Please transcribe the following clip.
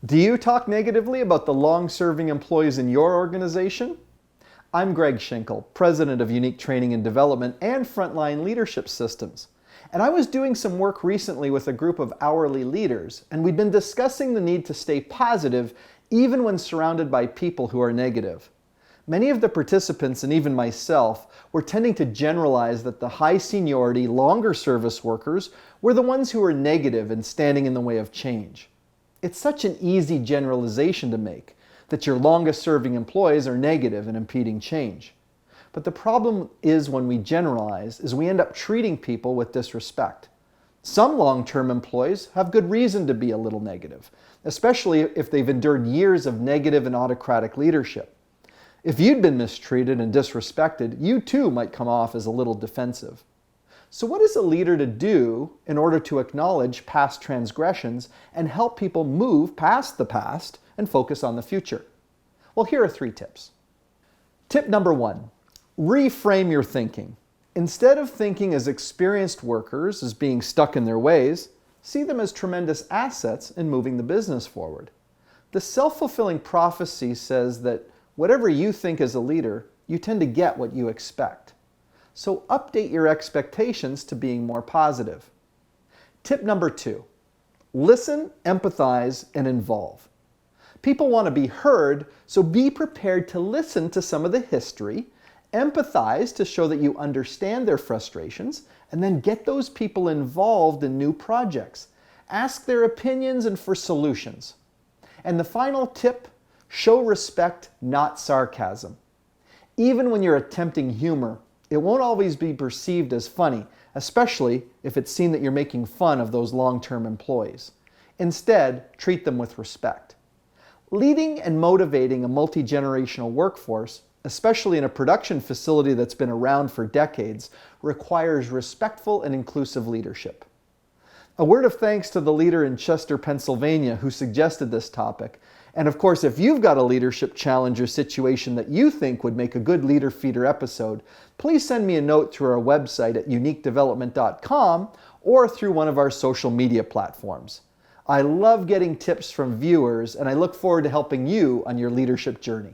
Do you talk negatively about the long-serving employees in your organization? I'm Greg Schenkel, President of Unique Training and Development and Frontline Leadership Systems. And I was doing some work recently with a group of hourly leaders, and we'd been discussing the need to stay positive even when surrounded by people who are negative. Many of the participants, and even myself, were tending to generalize that the high seniority, longer service workers were the ones who were negative and standing in the way of change. It's such an easy generalization to make, that your longest serving employees are negative and impeding change. But the problem is when we generalize, is we end up treating people with disrespect. Some long-term employees have good reason to be a little negative, especially if they've endured years of negative and autocratic leadership. If you'd been mistreated and disrespected, you too might come off as a little defensive. So what is a leader to do in order to acknowledge past transgressions and help people move past the past and focus on the future? Well, here are 3 tips. Tip number 1, reframe your thinking. Instead of thinking as experienced workers as being stuck in their ways, see them as tremendous assets in moving the business forward. The self-fulfilling prophecy says that whatever you think as a leader, you tend to get what you expect. So update your expectations to being more positive. Tip number 2, listen, empathize, and involve. People want to be heard, so be prepared to listen to some of the history, empathize to show that you understand their frustrations, and then get those people involved in new projects. Ask their opinions and for solutions. And the final tip, show respect, not sarcasm. Even when you're attempting humor, it won't always be perceived as funny, especially if it's seen that you're making fun of those long-term employees. Instead, treat them with respect. Leading and motivating a multi-generational workforce, especially in a production facility that's been around for decades, requires respectful and inclusive leadership. A word of thanks to the leader in Chester, Pennsylvania who suggested this topic. And of course, if you've got a leadership challenge or situation that you think would make a good Leader Feeder episode, please send me a note through our website at uniquedevelopment.com or through one of our social media platforms. I love getting tips from viewers, and I look forward to helping you on your leadership journey.